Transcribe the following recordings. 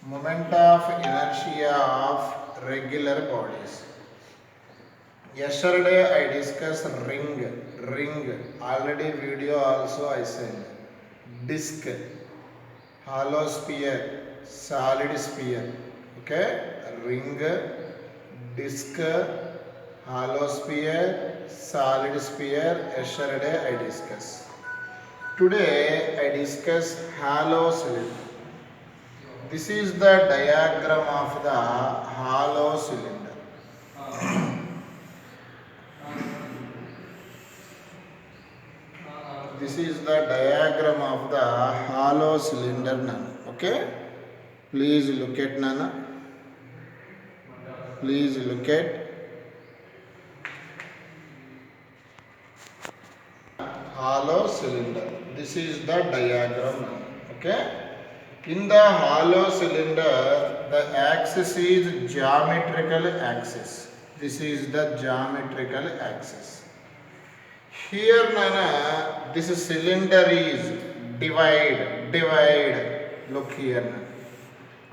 Moment of inertia of regular bodies. Yesterday I discussed ring. Already video also I sent. Disc, hollow sphere, solid sphere. Okay, ring, disc, hollow sphere, solid sphere. Yesterday I discussed. Today I discuss hollow cylinder. This is the diagram of the hollow cylinder. This is the diagram of the hollow cylinder, Nana. Okay? Please look at Nana. Please look at hollow cylinder. This is the diagram, Nana. Okay? In the hollow cylinder, the axis is geometrical axis. This is the geometrical axis. Here, Nana, this cylinder is divide. Look here, Nana.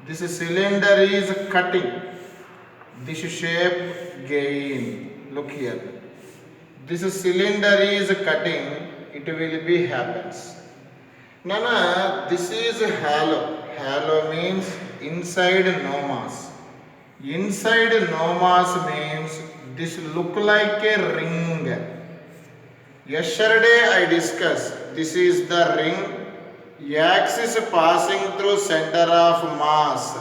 This cylinder is cutting. This shape gain. Look here. This cylinder is cutting. It will be happens. Nana, this is hollow. Hollow means inside no mass. Inside no mass means this look like a ring. Yesterday I discussed this is the ring. Axis passing through center of mass.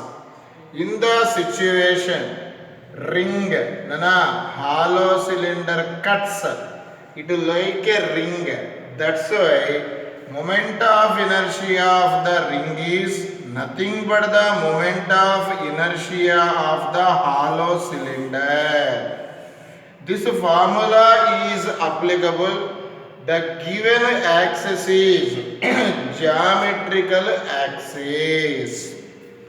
In the situation, ring, Nana, hollow cylinder cuts. It like a ring. That's why moment of inertia of the ring is nothing but the moment of inertia of the hollow cylinder. This formula is applicable. The given axis is geometrical axis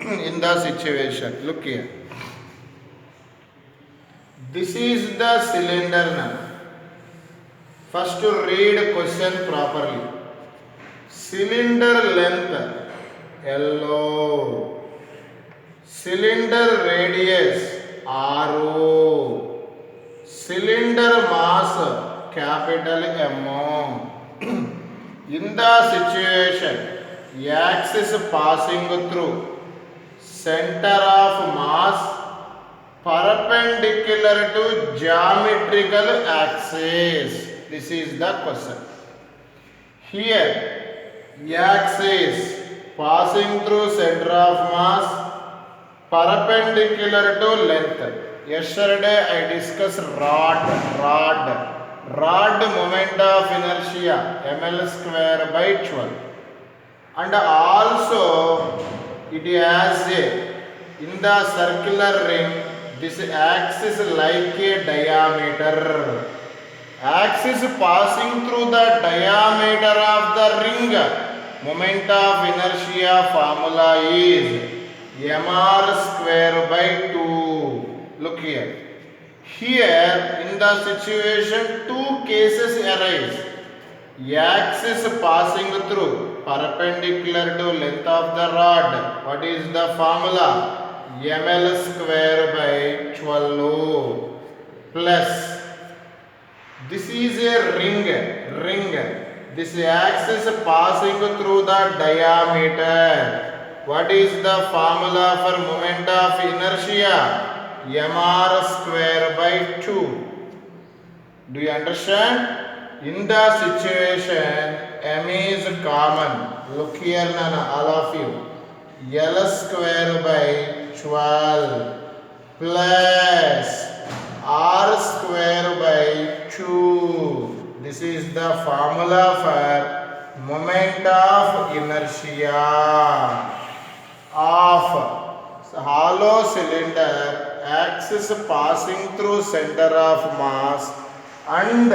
in the situation. Look here. This is the cylinder now. First to read question properly. Cylinder length L. Cylinder radius R. Cylinder mass capital M. In the situation, axis passing through center of mass perpendicular to geometrical axis. This is the question. Here, axis passing through center of mass perpendicular to length. Yesterday I discussed rod moment of inertia ml square by 12, and also it has a in the circular ring this axis like a diameter. Axis passing through the diameter of the ring, moment of inertia formula is mr square by 2. Look here. Here in the situation two cases arise. Axis passing through perpendicular to length of the rod. What is the formula? ml square by 12 plus this is a ring. This axis passing through the diameter. What is the formula for moment of inertia? mr square by 2. Do you understand? In the situation, m is common. Look here, Nana, all of you. L square by 12 plus r square by 2. This is the formula for moment of inertia of hollow cylinder, axis passing through center of mass and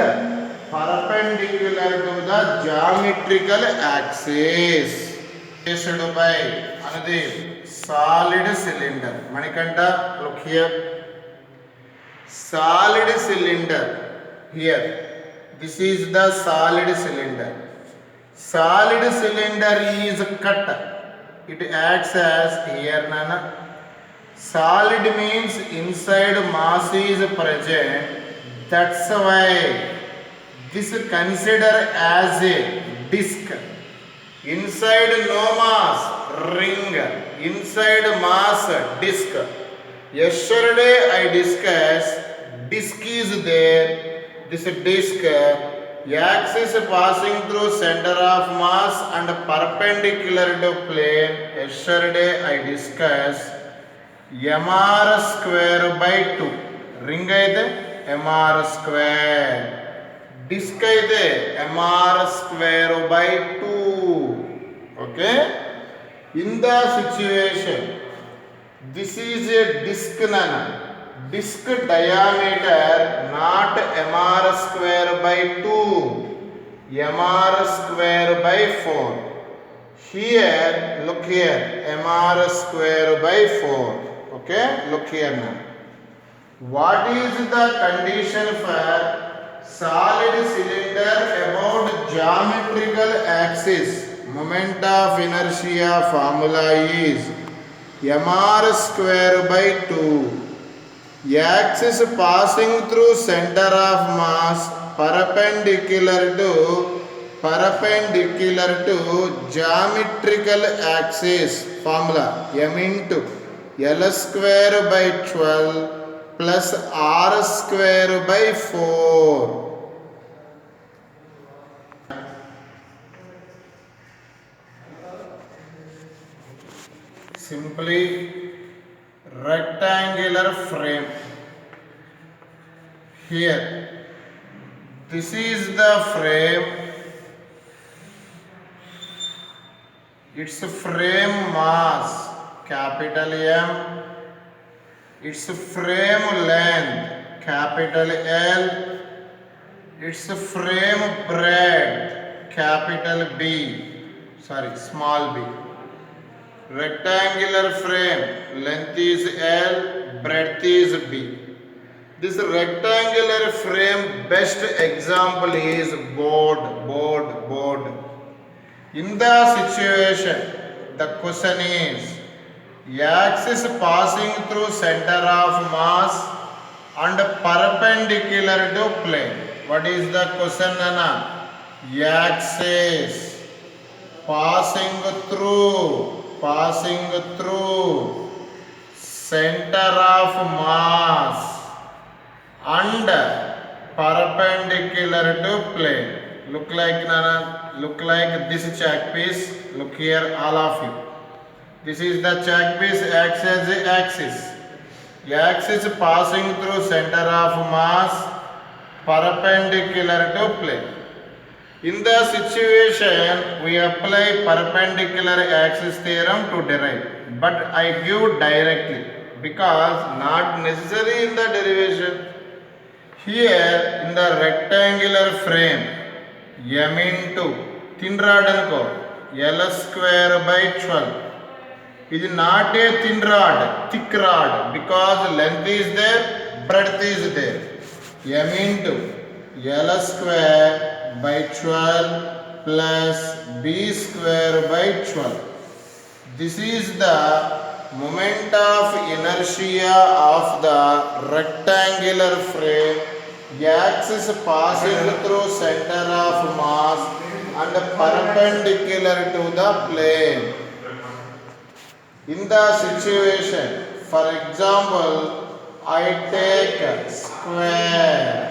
perpendicular to the geometrical axis. Based by another solid cylinder. Manikanta, look here. Solid cylinder here. This is the solid cylinder. Solid cylinder is cut. it acts as here nana. Solid means inside mass is present. That's why this consider as a disk. Inside no mass, ring. Inside mass, disk. Yesterday I discussed disk is there. This disk axis passing through center of mass and perpendicular to plane. Yesterday I discussed mr square by 2. Ring aide mr square. Disk aide mr square by 2. Okay. In the situation, this is a disk nana. Disk diameter not mr square by 2, mr square by 4. Here, look here, mr square by 4. Okay, look here now. What is the condition for solid cylinder about geometrical axis? Moment of inertia formula is mr square by 2. Axis passing through center of mass perpendicular to geometrical axis. Formula m into l square by 12 plus r square by 4. Simply rectangular frame. Here, this is the frame. Its frame mass capital M. Its frame length capital L. Its frame breadth capital B. Small b. Rectangular frame, length is L, breadth is B. This rectangular frame best example is board. In the situation, the question is axis passing through center of mass and perpendicular to plane. What is the question, Nana? Axis passing through center of mass and perpendicular to plane. Look like Nana, look like this chalk piece. Look here, all of you. This is the chalk piece acts as a axis. Axis passing through center of mass perpendicular to plane. In the situation, we apply perpendicular axis theorem to derive, but I give directly because not necessary in the derivation. Here in the rectangular frame, m into thin rod anko l square by 12. It is not a thin rod, thick rod, because length is there, breadth is there. M into l square by 12 plus b square by 12. This is the moment of inertia of the rectangular frame. Axis passing through center of mass and perpendicular to the plane. In the situation, for example, I take square.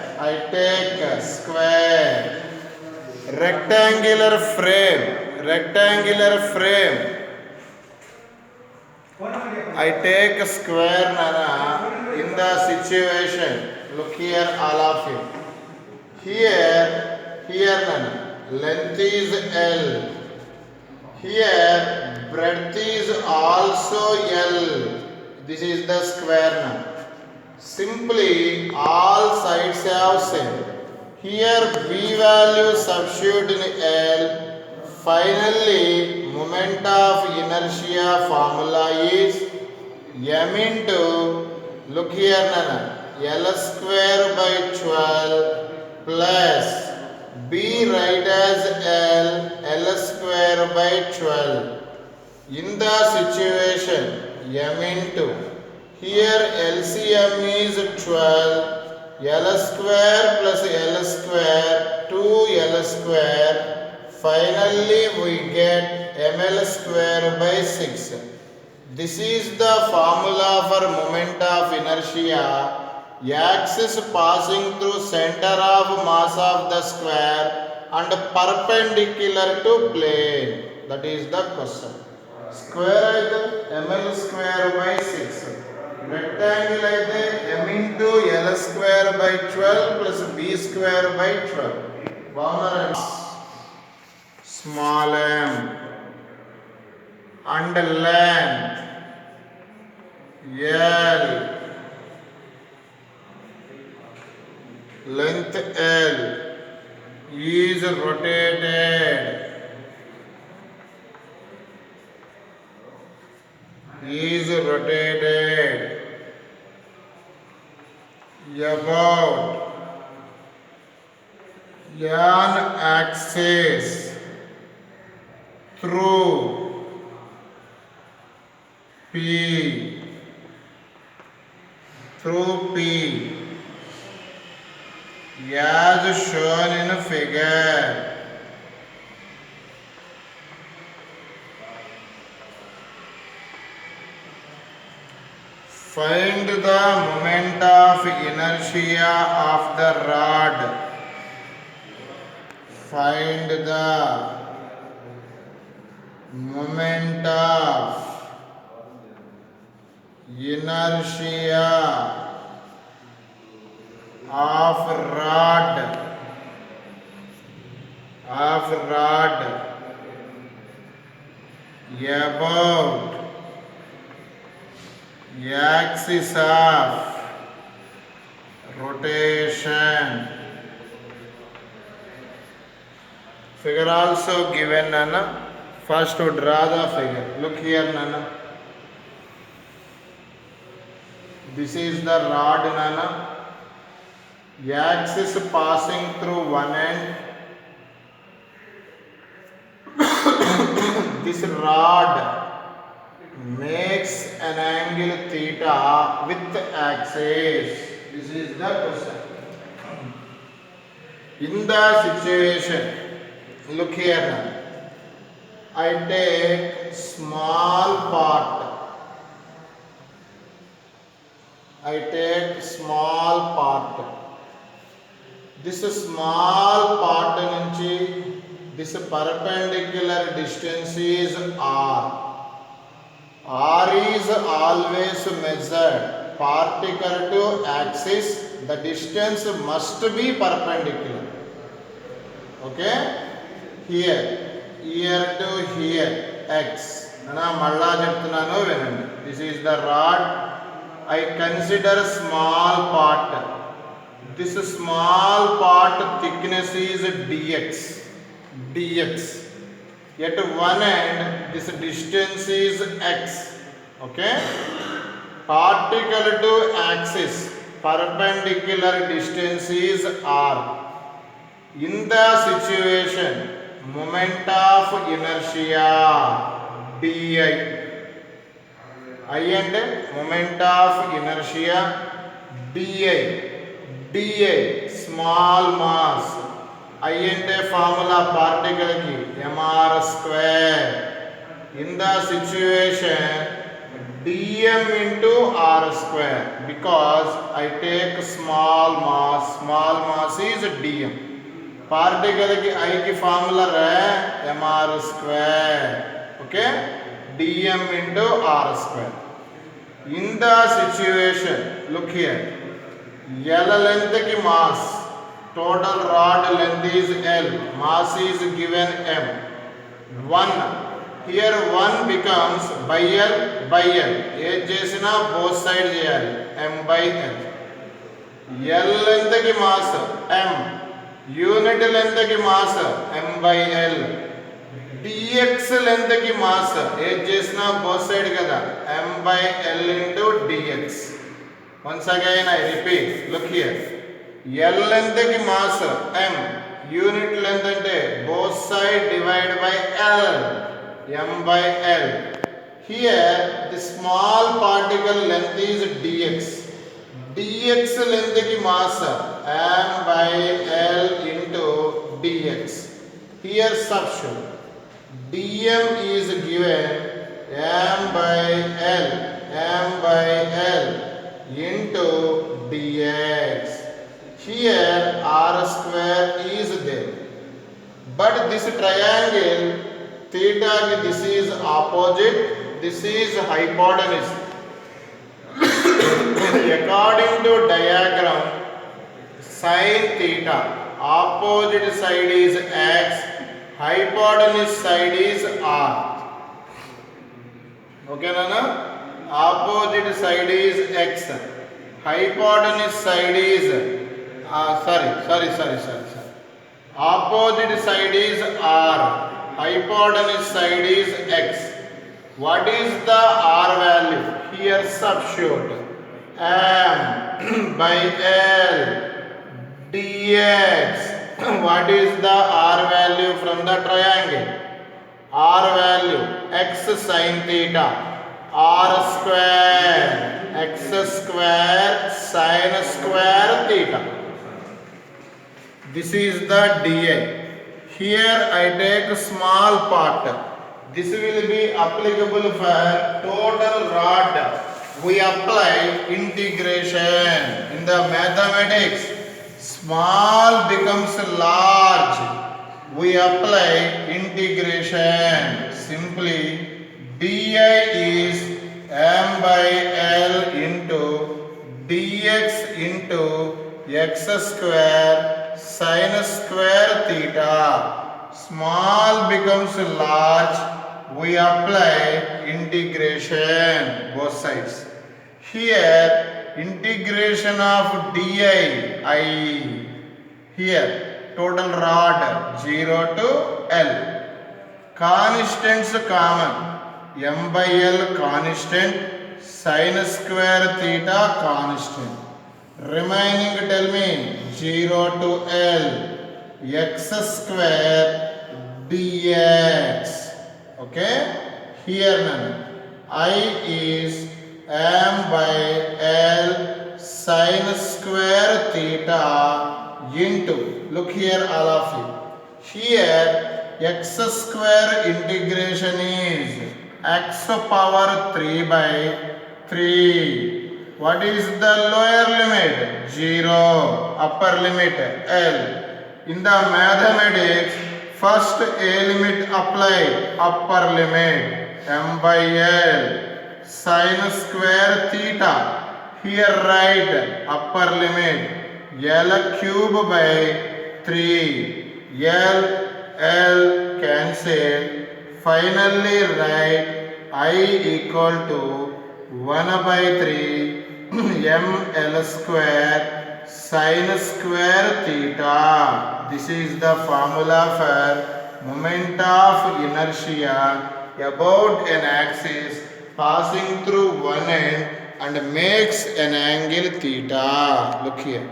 Rectangular frame. I take square, Nana, in the situation. Look here, all of you. Here, Nana, length is L. Here, breadth is also L. This is the square now. Simply, all sides have same. Here, B value substitute in L. Finally, moment of inertia formula is m into, look here Nana, L square by 12 plus B write as L square by 12. In the situation m into, here LCM is 12, L square plus L square 2L square, finally we get ml square by 6. This is the formula for moment of inertia. Axis passing through center of mass of the square and perpendicular to plane. That is the question. Square aithe ml square by 6. Rectangle aithe m into L square by 12 plus b square by 12. Small m and length L, length L is rotated about an axis through P as shown in figure. Find the moment of inertia of the rod. Find the moment of inertia of rod about axis of rotation. Figure also given, Nana. First to draw the figure. Look here, Nana. This is the rod, Nana. Axis passing through one end. This rod makes an angle theta with axis. This is the question. In the situation, look here now. I take small part. This small part nunchi this perpendicular distance is r. R is always measured particle to axis. The distance must be perpendicular. Okay? Here to here x. This is the rod. I consider small part. This small part thickness is dx. At one end this distance is x. Okay? Particle to axis perpendicular distance is r. In the situation, moment of inertia di. I and moment of inertia di small mass. I and formula particle ki mr square. In the situation dm into r square, because I take small mass is dm. Particle ki I ki formula hai mr square. Okay? dm into r square. In the situation, look here, L length ki mass, total rod length is L, mass is given m. 1, here 1 becomes by L. Age chesina both side cheyali, m by L. L length ki mass m, unit length ki mass m by L. dx length ki mass age chesina both side kada, m by L into dx. Once again I repeat, look here, L length ki mass m, unit length ante both side divided by L, m by L. Here the small particle length is dx. Dx length की mass m by L into dx. Here substitute. dm is given m by L into dx. Here r square is there. But this triangle theta, this is opposite, this is hypotenuse. According to diagram, sin theta, opposite side is x, hypotenuse side is r. Okay, Nana? Opposite side is x, hypotenuse side is sorry. Opposite side is r, hypotenuse side is x. What is the r value? Here substitute m by L dx. What is the r value from the triangle? R value x sin theta, r square, x square sin square theta. This is the dA. Here I take a small part. This will be applicable for total rod. We apply integration. In the mathematics, small becomes large. We apply integration. Simply dI is m by L into dx into x square sin square theta. Small becomes large. We apply integration both sides. Here integration of di I. Here total rod 0 to L. Constants common. M by L constant, sin square theta constant. Remaining tell me 0 to L, x square dx. Okay? Here none. I is m by L sin square theta into. Look here all of you. Here x square integration is x power 3 by 3. What is the lower limit? 0. Upper limit L. In the mathematics, first A limit apply. Upper limit m by L sin square theta. Here write upper limit L cube by 3. L cancel. Finally write I equal to 1 by 3 ml square sin square theta. This is the formula for moment of inertia about an axis passing through one end and makes an angle theta. Look here.